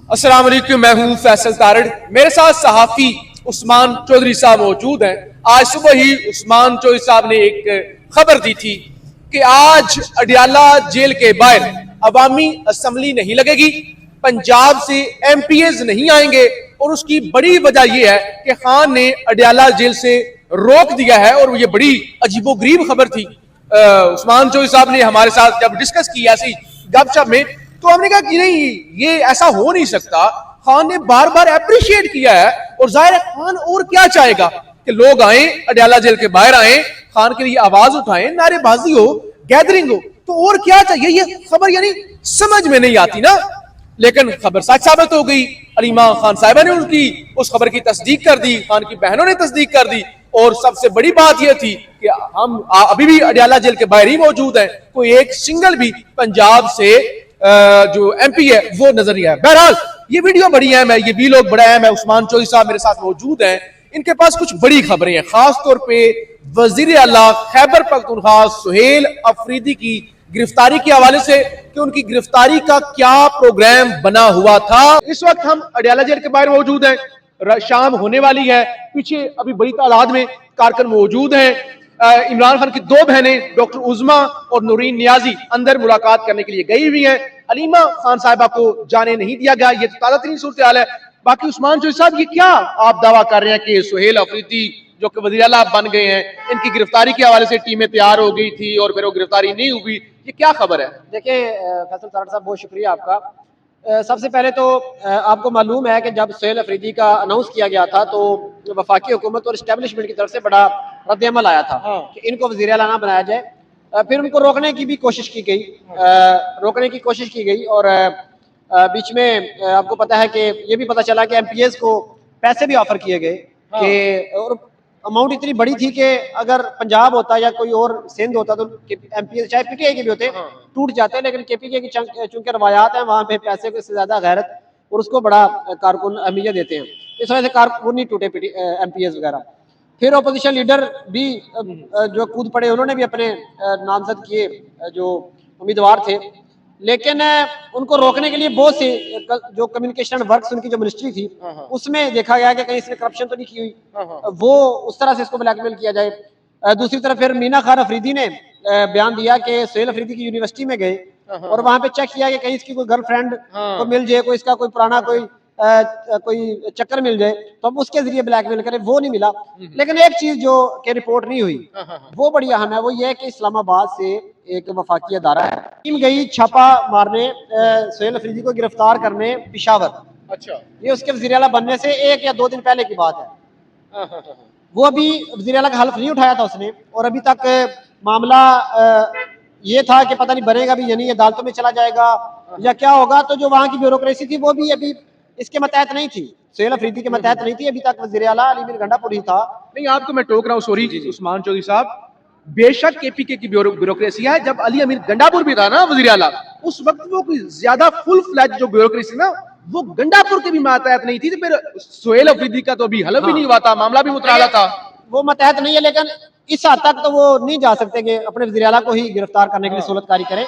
अस्सलाम वालेकुम, मैं हूं फैसल तारड़। मेरे साथ सहाफी उस्मान चौधरी साहब मौजूद हैं। आज सुबह ही उस्मान चौधरी साहब ने एक खबर दी थी कि आज अडियाला जेल के बाहर अवामी असम्बली नहीं लगेगी, पंजाब से MPs नहीं आएंगे और उसकी बड़ी वजह यह है कि खान ने अडियाला जेल से रोक दिया है। और ये बड़ी अजीबोगरीब खबर थी। उस्मान चौधरी साहब ने हमारे साथ जब डिस्कस की ऐसी गपशप में, तो हमने कहा कि नहीं, ये ऐसा हो नहीं सकता। खान ने बार बार अप्रिशिएट किया है और जाहिर है खान और क्या चाहेगा कि लोग आए, अडियाला जेल के बाहर आए, खान के लिए आवाज उठाएं, नारेबाजी हो, गैदरिंग हो, तो और क्या चाहिए। ये खबर यानी समझ में नहीं आती ना। लेकिन खबर सच साबित हो गई। अलीमा खान साहिबा ने उनकी उस खबर की तस्दीक कर दी, खान की बहनों ने तस्दीक कर दी। और सबसे बड़ी बात यह थी कि हम अभी भी अडियाला जेल के बाहर ही मौजूद हैं, कोई एक सिंगल भी पंजाब से जो MP है वो नजर नहीं आया। बहरहाल ये वीडियो बड़ी अहम है, ये भी लोग बड़ा अहम है। उस्मान चौधरी साहब मेरे साथ मौजूद हैं, इनके पास कुछ बड़ी खबरें हैं, खास तौर पे वजीर आला खैबर पख्तूनख्वा सुहेल अफरीदी की गिरफ्तारी के हवाले से कि उनकी गिरफ्तारी का क्या प्रोग्राम बना हुआ था। इस वक्त हम अडियाला जेल के बाहर मौजूद हैं, शाम होने वाली है, पीछे अभी बड़ी तादाद में कारकुन मौजूद हैं। इमरान खान की दो बहनें डॉक्टर उज़मा और नूरीन नियाजी अंदर मुलाकात करने के लिए गई हुई हैं। अलीमा खान साहिबा को जाने नहीं दिया गया। ये ताज़ा तरीन सूरत हाल है। बाकी उस्मान चौधरी साहब, ये क्या आप दावा कर रहे हैं कि सुहेल अफरीदी जो कि वज़ीर आला बन गए हैं, इनकी गिरफ्तारी के हवाले से टीमें तैयार हो गई थी और फिर वो गिरफ्तारी नहीं हुई, ये क्या खबर है? देखिए फैसल तारड़ साहब, बहुत शुक्रिया आपका। सबसे पहले तो आपको मालूम है कि जब सुहेल अफरीदी का अनाउंस किया गया था तो वफाकी हुकूमत और इस्टेब्लिशमेंट की तरफ से बड़ा रद्द-ए-अमल आया था कि इनको वज़ीर आला ना बनाया जाए। फिर उनको रोकने की भी कोशिश की गई और बीच में आपको पता है कि ये भी पता चला कि MPs को पैसे भी ऑफर किए गए कि, और अमाउंट इतनी बड़ी थी कि अगर पंजाब होता या कोई और सिंध होता तो MPs चाहे PTI के भी होते टूट जाते, लेकिन KPK की चूंकि रवायात है, वहाँ पे पैसे से ज्यादा गैरत और उसको बड़ा कारकुन अहमियत देते हैं, इस वजह से कारकुन नहीं टूटे MPs वगैरह। फिर अपोजिशन लीडर भी जो कूद पड़े, उन्होंने भी अपने नामजद किए जो उम्मीदवार थे, लेकिन उनको रोकने के लिए बहुत से जो कम्युनिकेशन वर्क्स उनकी जो मिनिस्ट्री थी उसमें देखा गया कि कहीं इसने करप्शन तो नहीं की हुई, वो उस तरह से इसको ब्लैकमेल किया जाए। दूसरी तरफ फिर मीना खान अफरीदी ने बयान दिया कि सुहेल अफरीदी की यूनिवर्सिटी में गए और वहां पे चेक किया कि कहीं इसकी कोई गर्लफ्रेंड को मिल जाए, कोई इसका कोई पुराना कोई चक्कर मिल जाए तो हम उसके जरिए ब्लैकमेल करें, वो नहीं मिला। लेकिन एक चीज जो कि रिपोर्ट नहीं हुई वो बड़ी अहम है, वो ये है कि इस्लामाबाद से एक वफाकी अदारा है, टीम गई छापा मारने सुहेल अफरीदी को गिरफ्तार करने पेशावर। अच्छा, ये उसके वज़ीर आला बनने से 1 या 2 दिन पहले की बात है। वो अभी वज़ीर आला का हल्फ नहीं उठाया था उसने, और अभी तक मामला ये था कि पता नहीं बनेगा भी यानी अदालतों में चला जाएगा या क्या होगा। तो जो वहाँ की ब्यूरोक्रेसी थी वो भी अभी इसके मतहत नहीं थी, सुहेल अफरीदी के मतहत नहीं थी। अभी तक वज़ीर आला अली मीर गंडापुर ही था। नहीं, आपको मैं टोक रहा हूँ, सॉरी उस्मान चौधरी साहब। बेशक KPK की ब्यूरोक्रेसी है, जब अली अमीर गंडापुर भी था ना वज़ीर आला, उस वक्त वो कोई ज्यादा फुल फ्लैज जो ब्यूरोक्रेसी ना वो गंडापुर के भी मतहत नहीं थी। तो फिर सुहेल अफरीदी का तो अभी हलफ भी नहीं हुआ था, मामला भी मुतराला था। वो मतहत नहीं है, लेकिन इस हद तक तो वो नहीं जा सकते कि अपने वज़ीर आला को ही गिरफ्तार करने के लिए सूरतकारी करें।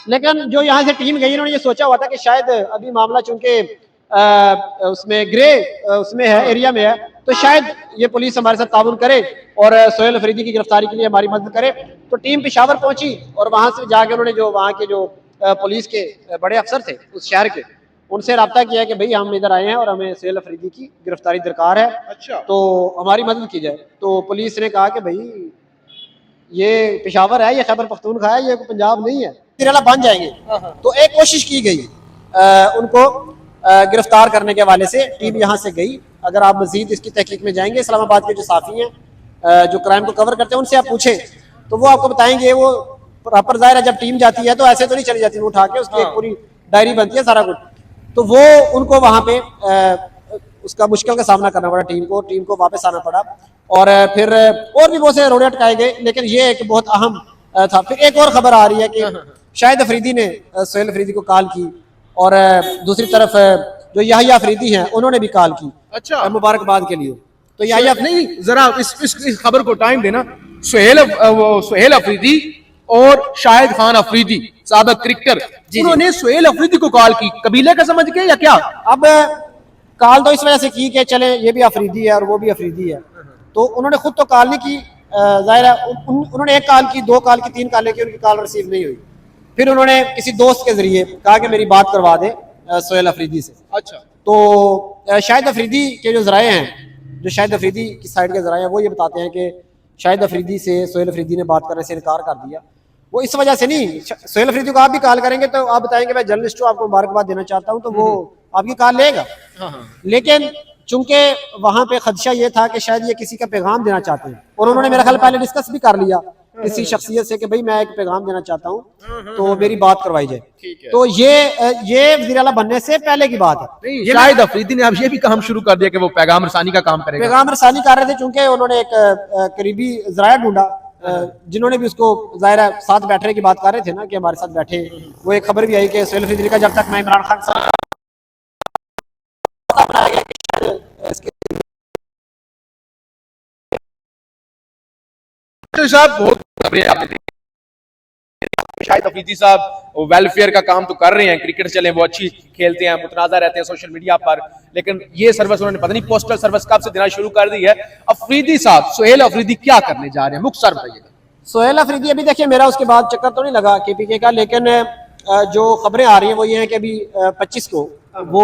लेकिन जो यहाँ से टीम गई, उन्होंने ये सोचा हुआ था कि शायद अभी मामला चूंकि उसमें ग्रे उसमें है, एरिया में है, तो शायद ये पुलिस हमारे साथ ताउन करे और सुहेल अफरीदी की गिरफ्तारी के लिए हमारी मदद करे। तो टीम पेशावर पहुंची और वहां से जाके उन्होंने जो वहाँ के जो पुलिस के बड़े अफसर थे उस शहर के, उनसे रब्ता किया कि भाई हम इधर आए हैं और हमें सुहेल अफरीदी की गिरफ्तारी दरकार है, अच्छा, तो हमारी मदद की जाए। तो पुलिस ने कहा कि भाई ये पेशावर है, ये खैबर पख्तूनख्वा है, ये पंजाब नहीं है, वज़ीर आला बन जाएंगे। तो एक कोशिश की गई उनको गिरफ्तार करने के हवाले से, टीम यहाँ से गई। अगर आप मजीद इसकी तहकीक में जाएंगे, इस्लामाबाद के जो साफी हैं जो क्राइम को कवर करते हैं, उनसे आप पूछें तो वो आपको बताएंगे। वो प्रॉपर ज़ाहिर है, जब टीम जाती है तो ऐसे तो नहीं चली जाती, वो उठा के उसकी एक पूरी डायरी बनती है, सारा कुछ। तो वो उनको वहाँ पे उसका मुश्किल का सामना करना पड़ा टीम को वापस आना पड़ा। और फिर और भी बहुत से रोड़े अटकाए गए, लेकिन ये एक बहुत अहम था। फिर एक और खबर आ रही है कि शाहिद अफरीदी ने सुहेल अफरीदी को कॉल की और दूसरी तरफ जो याहिया अफरीदी हैं उन्होंने भी कॉल की, अच्छा, मुबारकबाद के लिए। तो याहिया नहीं, जरा इस खबर को टाइम देना। सुहेल अफरीदी और शाहिद खान अफरीदी साबिक क्रिकेटर, उन्होंने सोहेल अफरीदी को कॉल की, कबीले का समझ के या क्या? अब कॉल तो इस वजह से की कि चले ये भी अफरीदी है और वो भी अफरीदी है, तो उन्होंने खुद तो कॉल नहीं की। जाहिर है उन्होंने एक कॉल की, 2 कॉल की, 3 कॉलें की, उनकी कॉल रिसीव नहीं हुई। फिर उन्होंने किसी दोस्त के जरिए कहा कि मेरी बात करवा दे सोहेल अफरीदी से। अच्छा। तो शाहिद अफरीदी के जो जराए हैं, जो शाहिद अफरीदी की साइड के जराए हैं, वो ये बताते हैं कि शाहिद अफरीदी से सोहेल अफरीदी ने बात करने से इनकार कर दिया। वो इस वजह से नहीं, सोहेल अफरीदी को आप भी कॉल करेंगे तो आप बताएंगे मैं जर्नलिस्ट हूँ, आपको मुबारकबाद देना चाहता हूँ, तो वो आपकी कॉल लेगा। लेकिन चूंकि वहां पे खदशा ये था कि शायद ये किसी का पैगाम देना चाहते हैं, और उन्होंने मेरा ख्याल पहले डिस्कस भी कर लिया किसी शख्सियत से कि भाई मैं एक पैगाम देना चाहता हूँ, तो मेरी बात करवाई जाए। तो ये वज़ीर आला बनने से पहले की बात है। शाहिद अफरीदी ने अब ये भी काम शुरू कर दिया कि वो पैगाम रसानी का काम करेगा। पैगाम रसानी कर रहे थे, चूंकि उन्होंने एक करीबी जराया ढूंढा, जिन्होंने भी उसको जाहिर है साथ बैठने की बात कर रहे थे ना कि हमारे साथ बैठे। वो एक खबर भी आई कि सोहेल अफरीदी का जब तक मैं इमरान खान साहब बहुत खबरें आपने देखी। शाहिद अफरीदी साहब वेलफेयर का काम तो कर रहे हैं, क्रिकेट चले, वो अच्छी खेलते हैं, मुतनाज़ा रहते हैं सोशल मीडिया पर, लेकिन ये सर्विस उन्होंने पता नहीं पोस्टल सर्विस कब से देना शुरू कर दी है। अफरीदी साहब, सोहेल अफरीदी क्या करने जा रहे हैं, मुख्तसर बताइएगा। सोहेल अफरीदी, अभी देखिए मेरा उसके बाद चक्कर तो नहीं लगा केपीके का, लेकिन जो खबरें आ रही हैं वो ये है कि अभी 25 को वो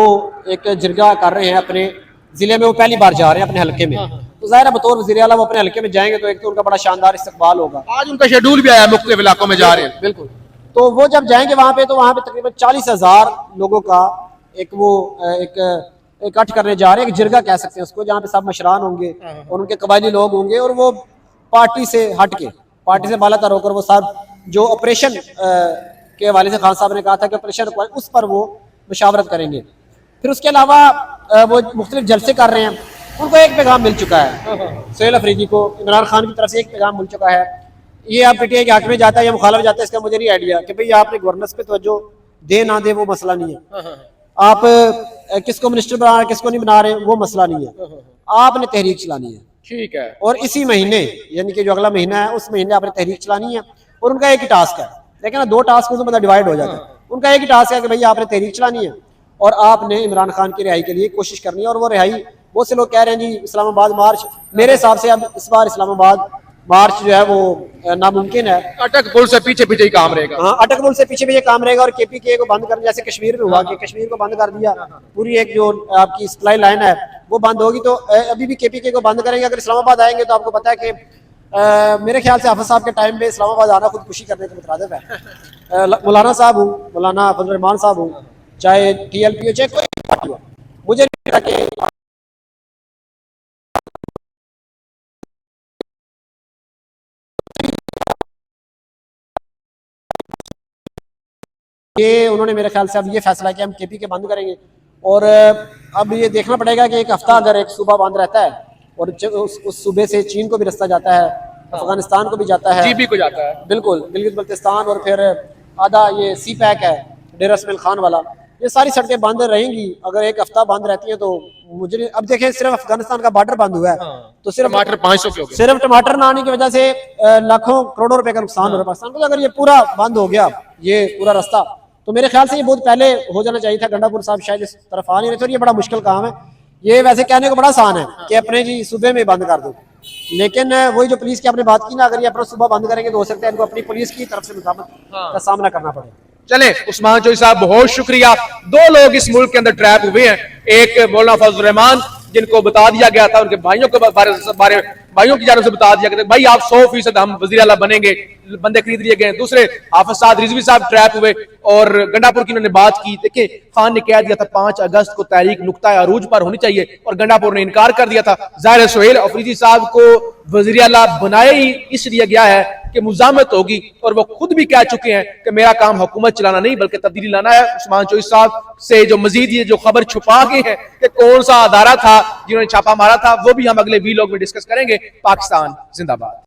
एक जिरगा कर रहे हैं अपने जिले में, वो पहली बार जा रहे हैं अपने हल्के में। तो जाहिर है बतौर वज़ीर आला वो अपने हल्के में जाएंगे तो एक तो उनका बड़ा शानदार इस्तकबाल होगा। आज उनका शेड्यूल भी आया, मुख्तलिफ इलाकों में जा रहे हैं। बिल्कुल। तो वो जब जाएंगे वहां पे, तो वहां पे तकरीबन 40,000 लोगों का एक इकट्ठ करने जा रहे हैं, एक जिरगा कह सकते हैं उसको, जहाँ पे सब मशरान होंगे और उनके कबायली लोग होंगे, और वो पार्टी से हट के, पार्टी से बाला तर होकर वो सब जो ऑपरेशन के हवाले से खान साहब ने कहा था कि ऑपरेशन उस पर वो मुशावरत करेंगे। फिर उसके अलावा वो मुख्तलिफ जलसे कर रहे हैं। उनको एक पैगाम मिल चुका है, सोहेल अफरीदी को इमरान खान की तरफ से एक पैगाम मिल चुका है। ये आप पीटीआई के हक में जाता है या मुखालफ जाता है, इसका मुझे नहीं आइडिया कि भाई आपने गवर्नेंस पे तवज्जो दे ना दे वो मसला नहीं है, आप किसको मिनिस्टर बना रहे किसको नहीं बना रहे वो मसला नहीं है, आपने तहरीक चलानी है। ठीक है। और इसी महीने यानी कि जो अगला महीना है उस महीने आपने तहरीक चलानी है, और उनका एक ही टास्क है। लेकिन ना 2 टास्क में तो मतलब डिवाइड हो जाता है। उनका एक ही टास्क है कि भाई आपने तहरीक चलानी है और आपने इमरान खान की रिहाई के लिए कोशिश करनी है। और वो रिहाई, बहुत से लोग कह रहे हैं जी इस्लामाबाद मार्च, मेरे हिसाब से अब इस बार इस्लामाबाद मार्च जो है वो नामुमकिन है। अटक पुल से पीछे पीछे ही काम रहेगा। हाँ, अटक पुल से पीछे भी ये काम रहेगा। और केपीके को बंद कर, जैसे कश्मीर में हुआ कि कश्मीर को बंद कर दिया, पूरी एक जो आपकी सप्लाई लाइन है वो बंद होगी, तो अभी भी केपीके को बंद करेंगे। अगर इस्लामाबाद आएंगे तो आपको पता है कि मेरे ख्याल से हाफिज साहब के टाइम में इस्लामाबाद आना खुदकुशी करने के मुतरादिफ है। मौलाना साहब हूँ, मौलाना फजल रहमान साहब हूँ, चाहे TLP हो चाहे कोई पार्टी हो, मुझे नहीं लगता कि उन्होंने मेरे ख्याल से अब ये फैसला किया हम केपीके बंद करेंगे। और अब ये देखना पड़ेगा कि एक हफ्ता अगर एक सूबा बंद रहता है और उस सूबे से चीन को भी रास्ता जाता है, अफगानिस्तान को भी जाता है, GB को जाता है, बिल्कुल गिलगित बल्तिस्तान, और फिर आधा ये सी पैक है डेरा इस्माइल खान वाला, ये सारी सड़कें बंद रहेंगी। अगर एक हफ्ता बंद रहती है तो मुझे अब देखें सिर्फ अफगानिस्तान का बॉर्डर बंद हुआ है, तो सिर्फ टमाटर 500 के हो गए। सिर्फ टमाटर ना आने की वजह से लाखों करोड़ों रुपए का नुकसान हो रहा है पाकिस्तान को। अगर ये पूरा बंद हो गया, ये पूरा रास्ता, तो मेरे ख्याल से ये बहुत पहले हो जाना चाहिए था। गंडापुर साहब शायद इस तरफ आ नहीं रहे थे, और ये बड़ा मुश्किल काम है। ये वैसे कहने को बड़ा आसान है कि अपने जी सूबे में बंद कर दो, लेकिन वही जो पुलिस की आपने बात की ना, अगर ये अपना सूबा बंद करेंगे तो हो सकता है इनको अपनी पुलिस की तरफ से मुजामत का सामना करना पड़े। चले उस्मान चौधरी साहब, बहुत शुक्रिया। 2 लोग इस मुल्क के अंदर ट्रैप हुए हैं, एक मौलाना फजल रहमान जिनको बता दिया गया था, उनके भाइयों के बारे भाइयों की जानब से बता दिया गया था भाई आप 100% हम वज़ीर आला बनेंगे, बंदे खरीद लिए गए। दूसरे हाफिज साद रिजवी साहब ट्रैप हुए और गंडापुर की उन्होंने बात की। देखिए खान ने कह दिया था 5 अगस्त को तहरीक नुक्ता अरूज पर होनी चाहिए और गंडापुर ने इनकार कर दिया था। ज़ाहिर सोहेल अफरीदी साहब को वज़ीर आला बनाया ही इसलिए गया है कि मुजामत होगी, और वो खुद भी कह चुके हैं कि मेरा काम हुकूमत चलाना नहीं बल्कि तब्दीली लाना है। उस्मान चौधरी साहब से जो मजीद ये जो खबर छुपा के है कि कौन सा अदारा था जिन्होंने छापा मारा था, वो भी हम अगले वीलॉग में डिस्कस करेंगे। पाकिस्तान जिंदाबाद।